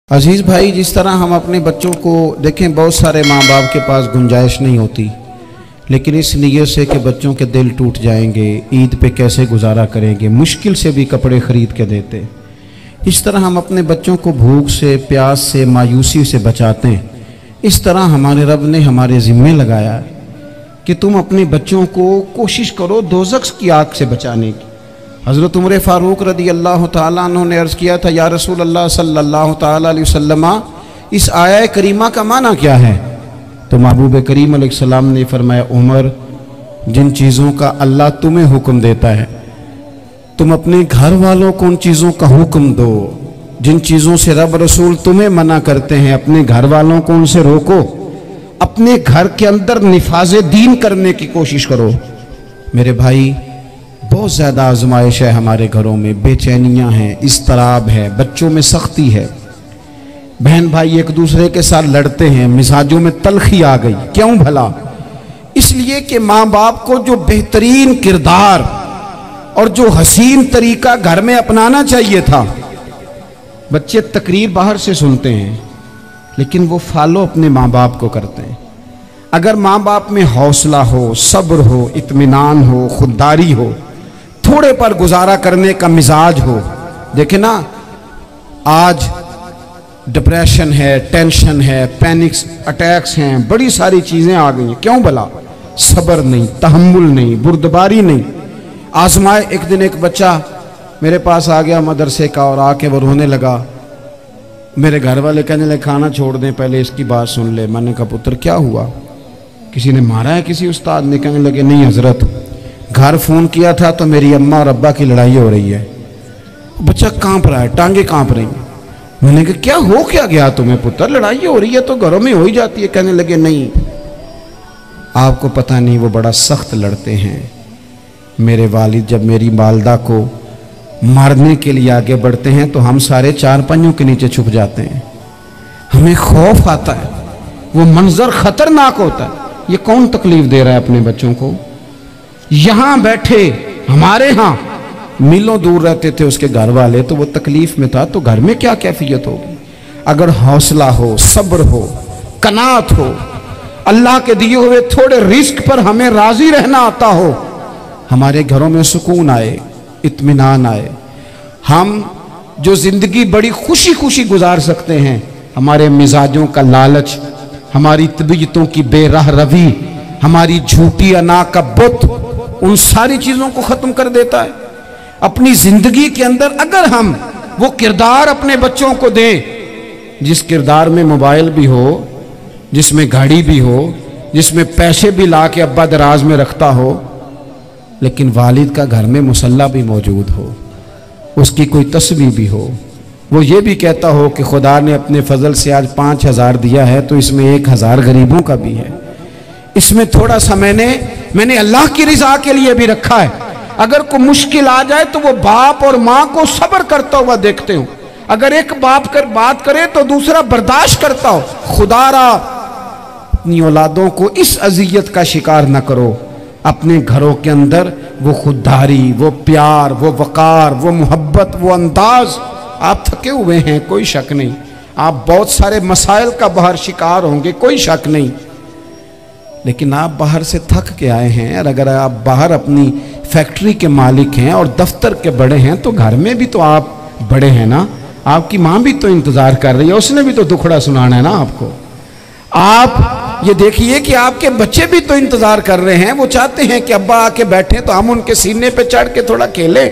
अजीज़ भाई, जिस तरह हम अपने बच्चों को देखें, बहुत सारे माँ बाप के पास गुंजाइश नहीं होती, लेकिन इस नीयत से कि बच्चों के दिल टूट जाएंगे, ईद पे कैसे गुजारा करेंगे, मुश्किल से भी कपड़े ख़रीद के देते। इस तरह हम अपने बच्चों को भूख से, प्यास से, मायूसी से बचाते हैं। इस तरह हमारे रब ने हमारे ज़िम्मे लगाया है कि तुम अपने बच्चों को कोशिश करो दोज़ख की आग से बचाने की। हज़रत उमर फ़ारूक रदी अल्लाह ताला अन्हु ने अर्ज़ किया था, या रसूल अल्लाह सल्लल्लाहु ताला अलैहि वसल्लम, इस आया करीमा का माना क्या है? तो महबूब करीम अलैहिस्सलाम ने फरमाया, उमर, जिन चीज़ों का अल्लाह तुम्हें हुक्म देता है, तुम अपने घर वालों को उन चीज़ों का हुक्म दो। जिन चीज़ों से रब रसूल तुम्हें मना करते हैं, अपने घर वालों को उनसे रोको। अपने घर के अंदर निफाज़े दीन करने की कोशिश करो। मेरे भाई, बहुत ज़्यादा आजमाइश है हमारे घरों में, बेचैनियाँ हैं, इस्तराब है, बच्चों में सख्ती है, बहन भाई एक दूसरे के साथ लड़ते हैं, मिजाजों में तलखी आ गई। क्यों भला? इसलिए कि माँ बाप को जो बेहतरीन किरदार और जो हसीन तरीका घर में अपनाना चाहिए था, बच्चे तकरीर बाहर से सुनते हैं लेकिन वो फॉलो अपने माँ बाप को करते हैं। अगर माँ बाप में हौसला हो, सब्र हो, इत्मीनान हो, खुददारी हो, थोड़े पर गुजारा करने का मिजाज हो। देखे ना, आज डिप्रेशन है, टेंशन है, पैनिक्स अटैक्स हैं, बड़ी सारी चीज़ें आ गई हैं। क्यों भला? सब्र नहीं, तहम्मुल नहीं, बुर्दबारी नहीं। आजमाए। एक दिन एक बच्चा मेरे पास आ गया मदरसे का और आके वो रोने लगा। मेरे घर वाले कहने लगे, खाना छोड़ दें, पहले इसकी बात सुन ले। मैंने कहा, पुत्र क्या हुआ? किसी ने मारा है? किसी उस्ताद ने? कहने लगे, नहीं हजरत, घर फ़ोन किया था तो मेरी अम्मा और अब्बा की लड़ाई हो रही है। बच्चा कांप रहा है, टांगे कांप रही हैं। मैंने कहा, क्या हो क्या गया तुम्हें पुत्र? लड़ाई हो रही है तो घरों में हो ही जाती है। कहने लगे, नहीं, आपको पता नहीं, वो बड़ा सख्त लड़ते हैं। मेरे वालिद जब मेरी वालदा को मारने के लिए आगे बढ़ते हैं तो हम सारे चार पहियों के नीचे छुप जाते हैं। हमें खौफ आता है, वो मंजर खतरनाक होता है। ये कौन तकलीफ दे रहा है अपने बच्चों को? यहां बैठे हमारे यहां मीलों दूर रहते थे उसके घर वाले, तो वो तकलीफ में था, तो घर में क्या कैफियत होगी? अगर हौसला हो, सब्र हो, कनात हो, अल्लाह के दिए हुए थोड़े रिस्क पर हमें राजी रहना आता हो, हमारे घरों में सुकून आए, इत्मीनान आए। हम जो जिंदगी बड़ी खुशी खुशी गुजार सकते हैं, हमारे मिजाजों का लालच, हमारी तबीयतों की बेराह रवी, हमारी झूठी अना का बुत, उन सारी चीजों को खत्म कर देता है। अपनी जिंदगी के अंदर अगर हम वो किरदार अपने बच्चों को दें, जिस किरदार में मोबाइल भी हो, जिसमें गाड़ी भी हो, जिसमें पैसे भी ला के अब्बा दराज में रखता हो, लेकिन वालिद का घर में मुसल्ला भी मौजूद हो, उसकी कोई तस्वीर भी हो, वो ये भी कहता हो कि खुदा ने अपने फजल से आज 5,000 दिया है तो इसमें 1,000 गरीबों का भी है, इसमें थोड़ा सा मैंने अल्लाह की रिजा के लिए भी रखा है। अगर कोई मुश्किल आ जाए तो वो बाप और माँ को सब्र करता हुआ देखते हो। अगर एक बाप कर बात करे तो दूसरा बर्दाश्त करता हो। खुदारा अपनी औलादों को इस अजियत का शिकार न करो। अपने घरों के अंदर वो खुददारी, वो प्यार, वो वकार, वो मोहब्बत, वो अंदाज। आप थके हुए हैं, कोई शक नहीं, आप बहुत सारे मसाइल का बाहर शिकार होंगे, कोई शक नहीं, लेकिन आप बाहर से थक के आए हैं। और अगर आप बाहर अपनी फैक्ट्री के मालिक हैं और दफ्तर के बड़े हैं, तो घर में भी तो आप बड़े हैं ना। आपकी माँ भी तो इंतजार कर रही है, उसने भी तो दुखड़ा सुनाना है ना आपको। आप ये देखिए कि आपके बच्चे भी तो इंतजार कर रहे हैं, वो चाहते हैं कि अब्बा आके बैठे तो हम उनके सीने पे चढ़ के थोड़ा खेलें।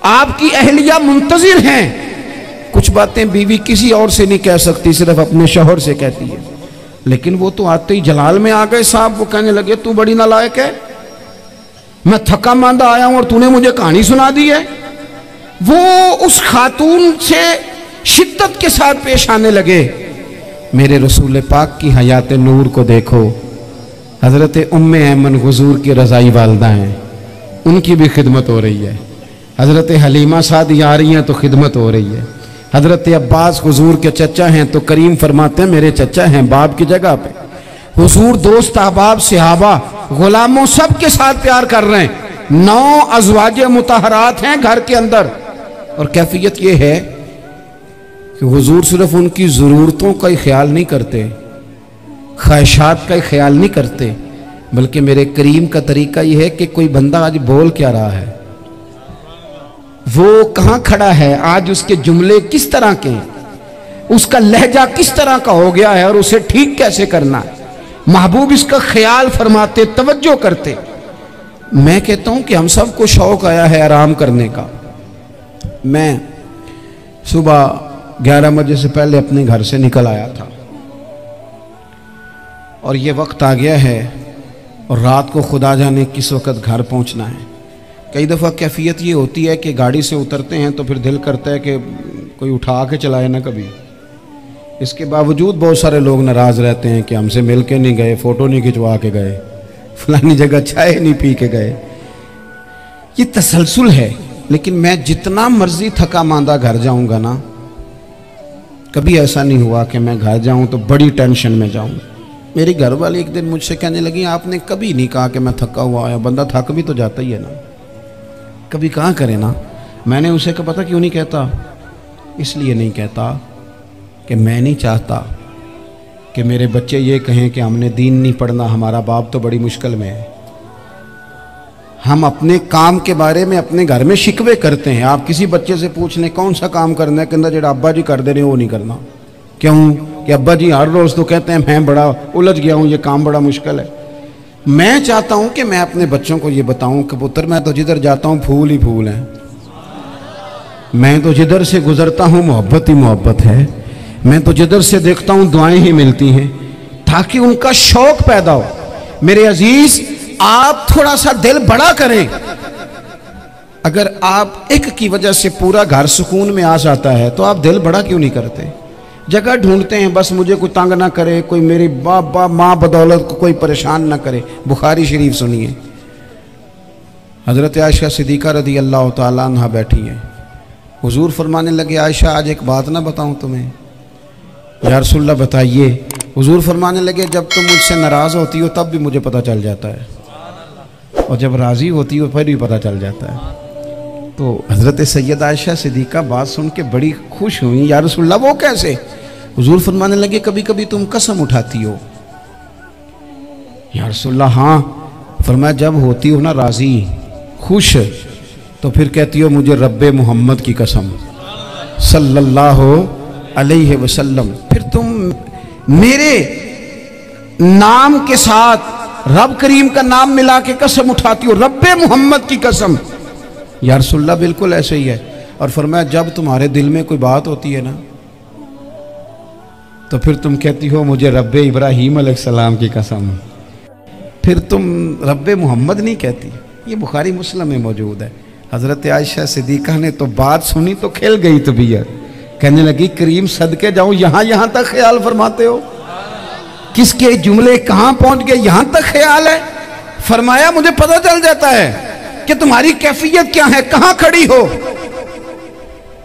आपकी अहलिया मुंतजिर हैं। कुछ बातें बीवी किसी और से नहीं कह सकती, सिर्फ अपने शौहर से कहती है। लेकिन वो तो आते ही जलाल में आ गए साहब। वो कहने लगे, तू बड़ी नालायक है, मैं थका मांदा आया हूं और तूने मुझे कहानी सुना दी है। वो उस खातून से शिद्दत के साथ पेश आने लगे। मेरे रसूल पाक की हयात नूर को देखो, हजरत उम्मे ऐमन हुजूर की रज़ाई वालदा हैं, उनकी भी खिदमत हो रही है। हजरत हलीमा सादी आ रही हैं तो खिदमत हो रही है। हजरत अब्बास हुजूर के चचा हैं तो करीम फरमाते हैं मेरे चचा हैं बाप की जगह पे। हुजूर दोस्त अहबाब सहाबा गुलामों सब के साथ प्यार कर रहे हैं। 9 अज़वाजे मुतहरात हैं घर के अंदर। और कैफियत ये है कि हुजूर सिर्फ उनकी ज़रूरतों का ही ख्याल नहीं करते, ख्वाहिशात का ही ख्याल नहीं करते, बल्कि मेरे करीम का तरीका यह है कि कोई बंदा आज बोल क्या रहा है, वो कहाँ खड़ा है, आज उसके जुमले किस तरह के हैं, उसका लहजा किस तरह का हो गया है और उसे ठीक कैसे करना है, महबूब इसका ख्याल फरमाते, तवज्जो करते। मैं कहता हूं कि हम सबको शौक आया है आराम करने का। मैं सुबह 11 बजे से पहले अपने घर से निकल आया था और ये वक्त आ गया है और रात को खुदा जाने किस वक्त घर पहुंचना है। कई दफ़ा कैफियत ये होती है कि गाड़ी से उतरते हैं तो फिर दिल करता है कि कोई उठा के चलाए ना कभी। इसके बावजूद बहुत सारे लोग नाराज़ रहते हैं कि हमसे मिल के नहीं गए, फ़ोटो नहीं खिंचवा के गए, फलानी जगह चाय नहीं पी के गए। ये तसलसल है। लेकिन मैं जितना मर्जी थका मांदा घर जाऊंगा ना, कभी ऐसा नहीं हुआ कि मैं घर जाऊं तो बड़ी टेंशन में जाऊं। मेरी घर वाली एक दिन मुझसे कहने लगी, आपने कभी नहीं कहा कि मैं थका हुआ आया। बंदा थक भी तो जाता ही है ना, कभी कहाँ करे ना। मैंने उसे कहा पता क्यों नहीं कहता, इसलिए नहीं कहता कि मैं नहीं चाहता कि मेरे बच्चे ये कहें कि हमने दीन नहीं पढ़ना, हमारा बाप तो बड़ी मुश्किल में है। हम अपने काम के बारे में अपने घर में शिकवे करते हैं। आप किसी बच्चे से पूछ लें कौन सा काम करना है, कहता जेड़ा अब्बा जी कर दे रहे वो नहीं करना। क्यों? कि अब्बा जी हर रोज़ तो कहते हैं मैं बड़ा उलझ गया हूँ, ये काम बड़ा मुश्किल है। मैं चाहता हूँ कि मैं अपने बच्चों को ये बताऊँ कि पुत्र मैं तो जिधर जाता हूँ फूल ही फूल हैं, मैं तो जिधर से गुजरता हूँ मोहब्बत ही मोहब्बत है, मैं तो जिधर से देखता हूँ दुआएं ही मिलती हैं, ताकि उनका शौक पैदा हो। मेरे अजीज, आप थोड़ा सा दिल बड़ा करें। अगर आप एक की वजह से पूरा घर सुकून में आ जाता है तो आप दिल बड़ा क्यों नहीं करते? जगह ढूंढते हैं बस मुझे कोई तंग ना करे, कोई मेरी बाप माँ बदौलत को कोई परेशान ना करे। बुखारी शरीफ सुनिए, हज़रत आयशा सिद्दीक़ा रज़ी अल्लाह तआला अन्हा बैठी हैं। हुजूर फरमाने लगे, आयशा आज एक बात ना बताऊं तुम्हें? या रसूलल्लाह बताइए। हुजूर फरमाने लगे, जब तुम मुझसे नाराज़ होती हो तब भी मुझे पता चल जाता है, और जब राज़ी होती हो फिर भी पता चल जाता है। तो हज़रत सैयद आयशा सिद्दीक़ा बात सुन के बड़ी खुश हुई। या रसूलल्लाह वो कैसे? हुजूर फरमाने लगे, कभी कभी तुम कसम उठाती हो। या रसूलल्लाह हाँ। फरमाया जब होती हो ना राज़ी, खुश, तो फिर कहती हो मुझे रब्बे मोहम्मद की कसम सल्लल्लाहु अलैहि वसल्लम। फिर तुम मेरे नाम के साथ रब करीम का नाम मिला के कसम उठाती हो, रब्बे मोहम्मद की कसम। या रसूलल्लाह बिल्कुल ऐसे ही है। और फरमाया जब तुम्हारे दिल में कोई बात होती है ना, तो फिर तुम कहती हो मुझे रब्बे इब्राहीम अलैहिस्सलाम की कसम, फिर तुम रब्बे मोहम्मद नहीं कहती। ये बुखारी मुस्लिम में मौजूद है। हज़रत आयशा सिद्दीक़ा ने तो बात सुनी तो खिल गई तबीयत, कहने लगी करीम सदके जाऊं, यहाँ तक ख्याल फरमाते हो? किसके जुमले कहाँ पहुंच गए, यहाँ तक ख्याल है? फरमाया मुझे पता चल जाता है कि तुम्हारी कैफियत क्या है, कहाँ खड़ी हो।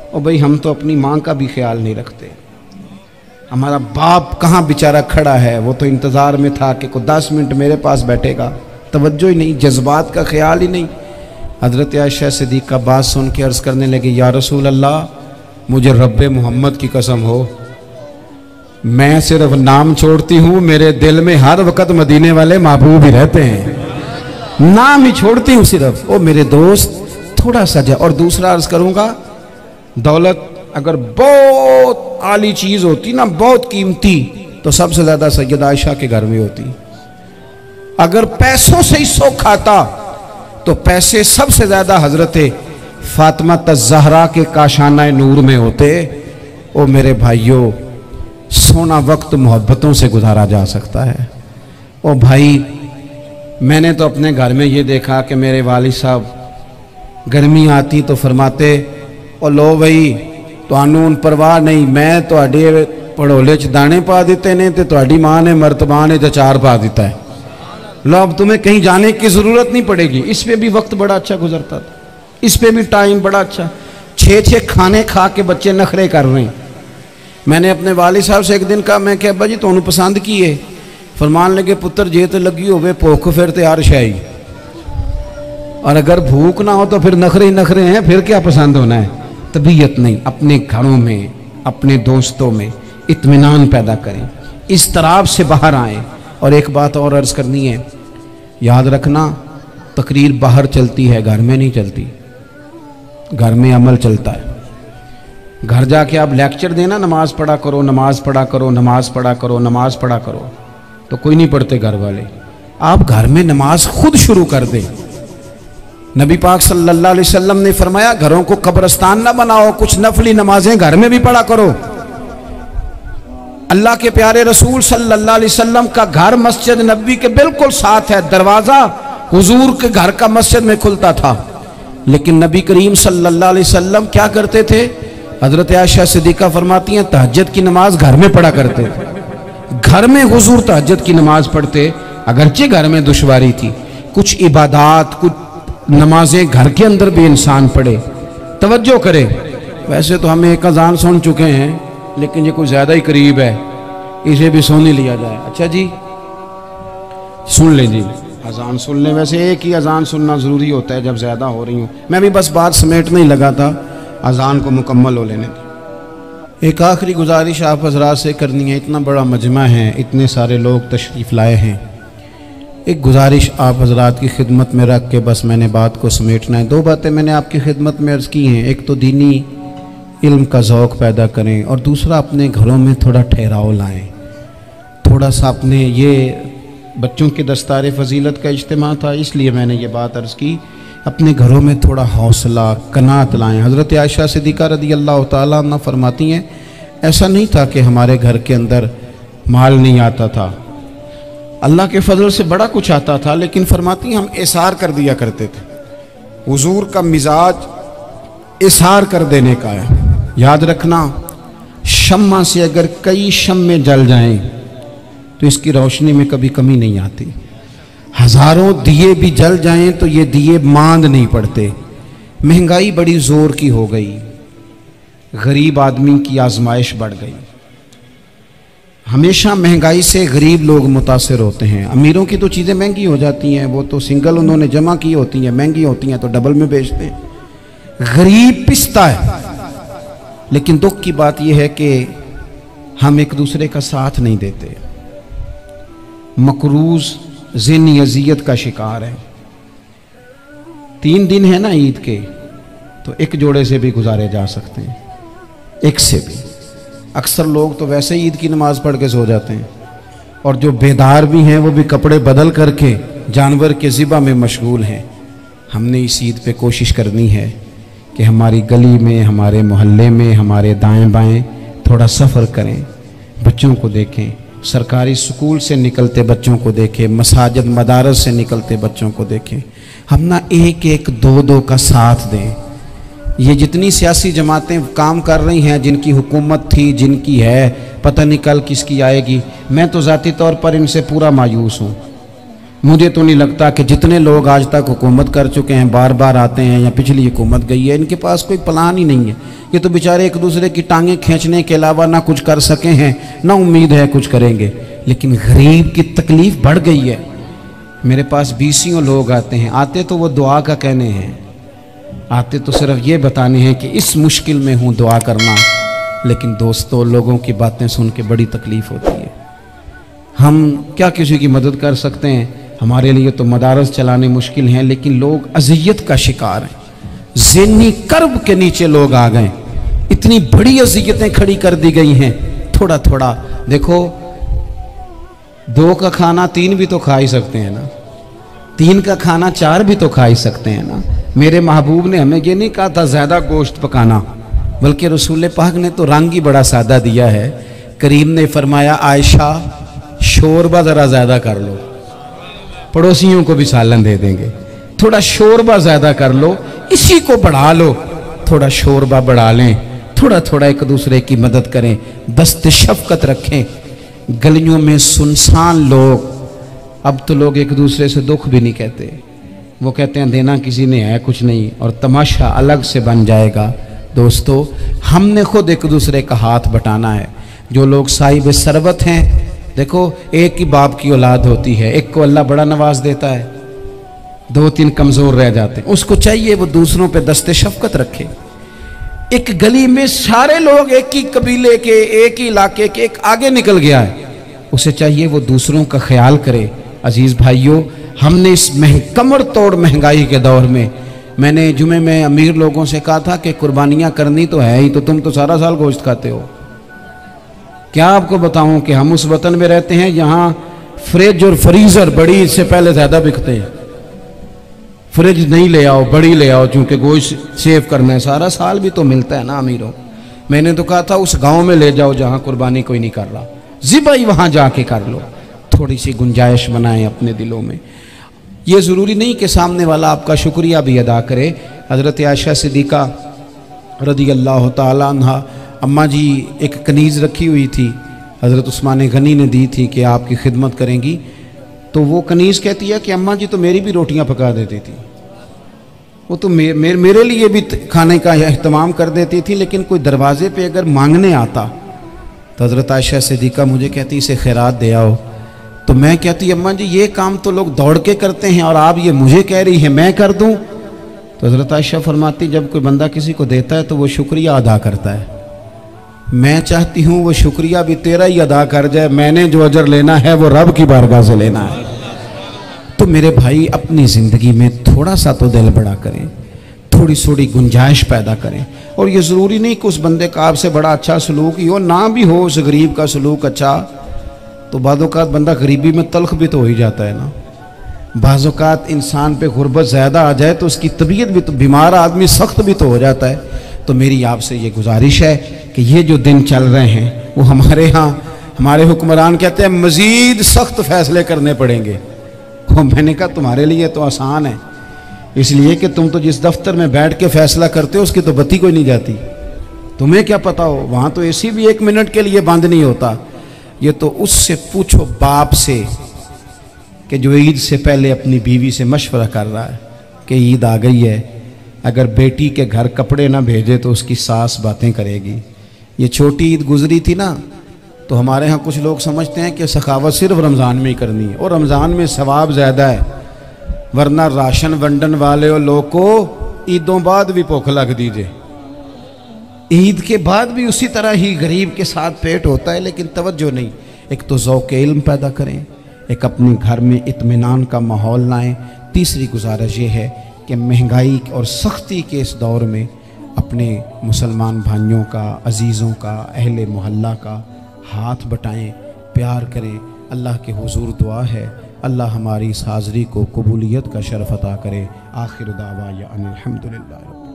और भाई हम तो अपनी माँ का भी ख्याल नहीं रखते। हमारा बाप कहाँ बेचारा खड़ा है, वो तो इंतज़ार में था कि कोई 10 मिनट मेरे पास बैठेगा, तवज्जो ही नहीं, जज्बात का ख्याल ही नहीं। हज़रत आयशा सिद्दीक़ा बात सुन के अर्ज़ करने लगे, या रसूल अल्लाह मुझे रब्बे मोहम्मद की कसम हो, मैं सिर्फ नाम छोड़ती हूँ, मेरे दिल में हर वक़्त मदीने वाले महबूब ही रहते हैं, नाम ही छोड़ती हूँ सिर्फ। ओ मेरे दोस्त थोड़ा सा जा। और दूसरा अर्ज़ करूँगा, दौलत अगर बहुत आली चीज़ होती ना, बहुत कीमती, तो सबसे ज़्यादा सैयद आयशा के घर में होती। अगर पैसों से ही शौक खाता तो पैसे सबसे ज़्यादा हज़रत फातिमा ज़हरा के काशाना नूर में होते। ओ मेरे भाइयों, सोना वक्त मोहब्बतों से गुजारा जा सकता है। ओ भाई, मैंने तो अपने घर में ये देखा कि मेरे वालिद साहब गर्मी आती तो फरमाते, ओ लो भाई तुहानू परवाह नहीं, मैं तुहाडे पड़ोले च दाने पा दिते ने ते तुहाडी माँ ने मर्तबान ने अचार पा दिता है, लो अब तुम्हें कहीं जाने की ज़रूरत नहीं पड़ेगी। इस पे भी वक्त बड़ा अच्छा गुजरता था, इस पे भी टाइम बड़ा अच्छा। 6-6 खाने खा के बच्चे नखरे कर रहे हैं। मैंने अपने वालिद साहब से एक दिन कहा, मैं क्या अब्बा जी तुहानू पसंद की है? फरमान लगे, पुत्र जे तो लगी होवे भुख फिर तो यार शाही, और अगर भूख ना हो तो फिर नखरे ही नखरे हैं, फिर क्या पसंद होना है? तबीयत नहीं। अपने घरों में अपने दोस्तों में इत्मीनान पैदा करें, इस तरह से बाहर आएँ। और एक बात और अर्ज़ करनी है, याद रखना, तकरीर बाहर चलती है, घर में नहीं चलती। घर में अमल चलता है। घर जाके आप लेक्चर देना, नमाज पढ़ा करो, नमाज पढ़ा करो, नमाज पढ़ा करो, नमाज पढ़ा करो, तो कोई नहीं पढ़ते घर वाले। आप घर में नमाज खुद शुरू कर दें। नबी पाक सल्लल्लाहु अलैहि वसल्लम ने फरमाया, घरों को कब्रिस्तान ना बनाओ, कुछ नफली नमाजें घर में भी पढ़ा करो। अल्लाह के प्यारे रसूल सल्लल्लाहु अलैहि वसल्लम का घर मस्जिद नबवी के बिल्कुल साथ है, दरवाजा हुजूर के घर का मस्जिद में खुलता था। लेकिन नबी करीम सल्लल्लाहु अलैहि वसल्लम क्या करते थे? हजरत आयशा सिद्दीका फरमाती हैं, तहज्जुद की नमाज घर में पढ़ा करते थे। घर में हुजूर तहज्जुद की नमाज पढ़ते, अगरचे घर में दुश्वारी थी। कुछ इबादात, कुछ नमाजें घर के अंदर भी इंसान पढ़े, तवज्जो करे। वैसे तो हम एक अजान सुन चुके हैं, लेकिन ये कुछ ज़्यादा ही करीब है, इसे भी सुन ही लिया जाए। अच्छा जी, सुन ले जी, अजान सुन ले। वैसे एक ही अजान सुनना ज़रूरी होता है जब ज़्यादा हो रही हूँ। मैं भी बस बात समेटने ही लगा था, अजान को मुकम्मल हो लेने दी। एक आखिरी गुजारिश आप हजरात से करनी है। इतना बड़ा मजमा है, इतने सारे लोग तशरीफ़ लाए हैं। एक गुजारिश आप हजरात की खिदमत में रख के बस मैंने बात को समेटना है। दो बातें मैंने आपकी खिदमत में अर्ज़ की हैं। एक तो दीनी इल्म का ज़ौक़ पैदा करें, और दूसरा अपने घरों में थोड़ा ठहराव लाएं। थोड़ा सा अपने, ये बच्चों के दस्तार फजीलत का इज्तिमा था, इसलिए मैंने ये बात अर्ज़ की। अपने घरों में थोड़ा हौसला, कनात लाएं। हज़रत आयशा सिद्दीक़ा रज़ी अल्लाह तआला अन्हा फरमाती हैं, ऐसा नहीं था कि हमारे घर के अंदर माल नहीं आता था, अल्लाह के फजल से बड़ा कुछ आता था, लेकिन फरमाती हम इसार कर दिया करते थे। हुजूर का मिजाज इसार कर देने का है। याद रखना, शम्मा से अगर कई शम्मे जल जाएं तो इसकी रोशनी में कभी कमी नहीं आती। हज़ारों दिए भी जल जाएं तो ये दिए मांद नहीं पड़ते। महंगाई बड़ी ज़ोर की हो गई, गरीब आदमी की आजमाइश बढ़ गई। हमेशा महंगाई से गरीब लोग मुतासिर होते हैं। अमीरों की तो चीज़ें महंगी हो जाती हैं, वो तो सिंगल उन्होंने जमा की होती हैं, महंगी होती हैं तो डबल में बेचते हैं। गरीब पिसता है। लेकिन दुख की बात यह है कि हम एक दूसरे का साथ नहीं देते। मकरूज ज़हनी अज़ियत का शिकार है। 3 दिन है ना ईद के, तो एक जोड़े से भी गुजारे जा सकते हैं, एक से भी। अक्सर लोग तो वैसे ही ईद की नमाज पढ़ के सो जाते हैं, और जो बेदार भी हैं वो भी कपड़े बदल करके जानवर के ज़िबा में मशगूल हैं। हमने इस ईद पे कोशिश करनी है कि हमारी गली में, हमारे मोहल्ले में, हमारे दाएं बाएं थोड़ा सफ़र करें, बच्चों को देखें, सरकारी स्कूल से निकलते बच्चों को देखें, मसाजिद मदारस से निकलते बच्चों को देखें। हम ना एक एक दो दो का साथ दें। ये जितनी सियासी जमातें काम कर रही हैं, जिनकी हुकूमत थी, जिनकी है, पता नहीं कल किसकी आएगी, मैं तो ज़ाती तौर पर इनसे पूरा मायूस हूँ। मुझे तो नहीं लगता कि जितने लोग आज तक हुकूमत कर चुके हैं, बार बार आते हैं या पिछली हुकूमत गई है, इनके पास कोई प्लान ही नहीं है। ये तो बेचारे एक दूसरे की टांगें खींचने के अलावा ना कुछ कर सके हैं, ना उम्मीद है कुछ करेंगे। लेकिन गरीब की तकलीफ़ बढ़ गई है। मेरे पास 20 लोग आते हैं, आते तो वो दुआ का कहने हैं, आते तो सिर्फ ये बताने हैं कि इस मुश्किल में हूँ, दुआ करना। लेकिन दोस्तों, लोगों की बातें सुन के बड़ी तकलीफ़ होती है। हम क्या किसी की मदद कर सकते हैं? हमारे लिए तो मदारस चलाने मुश्किल हैं, लेकिन लोग अज़ियत का शिकार हैं। ज़हनी कर्ब के नीचे लोग आ गए, इतनी बड़ी अज़ियतें खड़ी कर दी गई हैं। थोड़ा थोड़ा देखो, 2 का खाना 3 भी तो खा ही सकते हैं ना, 3 का खाना 4 भी तो खा ही सकते हैं ना। मेरे महबूब ने हमें ये नहीं कहा था ज़्यादा गोश्त पकाना, बल्कि रसूल पाक ने तो रंग ही बड़ा सादा दिया है। करीम ने फरमाया, आयशा शोरबा ज़रा ज़्यादा कर लो, पड़ोसियों को भी सालन दे देंगे। थोड़ा शोरबा ज़्यादा कर लो, इसी को बढ़ा लो, थोड़ा शोरबा बढ़ा लें, थोड़ा थोड़ा एक दूसरे की मदद करें, दस्त शफ़क़त रखें। गलियों में सुनसान लोग, अब तो लोग एक दूसरे से दुख भी नहीं कहते, वो कहते हैं देना किसी ने है कुछ नहीं, और तमाशा अलग से बन जाएगा। दोस्तों, हमने खुद एक दूसरे का हाथ बटाना है। जो लोग साहिब सरबत हैं, देखो एक ही बाप की औलाद होती है, एक को अल्लाह बड़ा नवाज देता है, 2-3 कमज़ोर रह जाते हैं। उसको चाहिए वो दूसरों पे दस्ते शफ़क़त रखे। एक गली में सारे लोग एक ही कबीले के, एक ही इलाके के, एक आगे निकल गया है, उसे चाहिए वो दूसरों का ख्याल करे। अजीज भाइयों, हमने इस कमर तोड़ महंगाई के दौर में, मैंने जुमे में अमीर लोगों से कहा था कि कुर्बानियां करनी तो है ही, तो तुम तो सारा साल गोश्त खाते हो। क्या आपको बताऊं कि हम उस वतन में रहते हैं जहां फ्रिज और फ्रीजर बड़ी इससे पहले ज्यादा बिकते हैं। फ्रिज नहीं ले आओ, बड़ी ले आओ, क्योंकि गोश्त सेव करना है, सारा साल भी तो मिलता है ना अमीरों। मैंने तो कहा था उस गांव में ले जाओ जहां कुर्बानी कोई नहीं कर रहा, ज़िबाई वहां जाके कर लो। थोड़ी सी गुंजाइश बनाएं अपने दिलों में। ये ज़रूरी नहीं कि सामने वाला आपका शुक्रिया भी अदा करे। हज़रत आयशा सिद्दीक़ा रज़ी अल्लाह ताला अन्हा, अम्मा जी एक कनीज़ रखी हुई थी, हज़रत उस्मान गनी ने दी थी कि आपकी खिदमत करेंगी। तो वो कनीज़ कहती है कि अम्मा जी तो मेरी भी रोटियां पका देती थी, वो तो मेरे लिए भी खाने का अहतमाम कर देती थी, लेकिन कोई दरवाजे पे अगर मांगने आता तो हज़रत आयशा सिद्दीक़ा मुझे कहती इसे खैरात दे आओ। तो मैं कहती अम्मा जी ये काम तो लोग दौड़ के करते हैं और आप ये मुझे कह रही है मैं कर दूं। तो हज़रत आयशा फरमाती जब कोई बंदा किसी को देता है तो वो शुक्रिया अदा करता है। मैं चाहती हूँ वो शुक्रिया भी तेरा ही अदा कर जाए, मैंने जो अजर लेना है वो रब की बारगाह से लेना है। तो मेरे भाई अपनी ज़िंदगी में थोड़ा सा तो दिल बड़ा करें, थोड़ी थोड़ी गुंजाइश पैदा करें। और ये ज़रूरी नहीं कि उस बंदे का आपसे बड़ा अच्छा सलूक ही हो, ना भी हो उस गरीब का सलूक अच्छा, तो बाज़-औक़ात बंदा गरीबी में तल्ख भी तो हो ही जाता है ना। बाज़-औक़ात इंसान पे गुर्बत ज़्यादा आ जाए तो उसकी तबीयत भी तो, बीमार आदमी सख्त भी तो हो जाता है। तो मेरी आपसे ये गुजारिश है कि ये जो दिन चल रहे हैं वो हमारे यहाँ हमारे हुक्मरान कहते हैं मज़ीद सख्त फैसले करने पड़ेंगे। और मैंने कहा तुम्हारे लिए तो आसान है, इसलिए कि तुम तो जिस दफ्तर में बैठ के फैसला करते हो उसकी तो बत्ती कोई नहीं जाती, तुम्हें क्या पता हो, वहाँ तो एसी भी 1 मिनट के लिए बंद नहीं होता। ये तो उससे पूछो बाप से कि जो ईद से पहले अपनी बीवी से मशवरा कर रहा है कि ईद आ गई है, अगर बेटी के घर कपड़े ना भेजे तो उसकी सास बातें करेगी। ये छोटी ईद गुजरी थी ना, तो हमारे यहाँ कुछ लोग समझते हैं कि सखावत सिर्फ रमज़ान में ही करनी है और रमज़ान में सवाब ज़्यादा है, वरना राशन वंडन वाले और लोग को ईदों बाद भी भूख लग दीजिए, ईद के बाद भी उसी तरह ही गरीब के साथ पेट होता है, लेकिन तवज्जो नहीं। एक तो ज़ौक़ इल्म पैदा करें, एक अपने घर में इत्मीनान का माहौल लाएं। तीसरी गुजारिश ये है कि महंगाई और सख्ती के इस दौर में अपने मुसलमान भाइयों का, अजीज़ों का, अहले मोहल्ला का हाथ बटाएं, प्यार करें। अल्लाह के हुजूर दुआ है अल्लाह हमारी इस हाज़री को कबूलियत का शरफ़ अता करे। आखिर दावा या अनिल हम्दुलिल्लाह।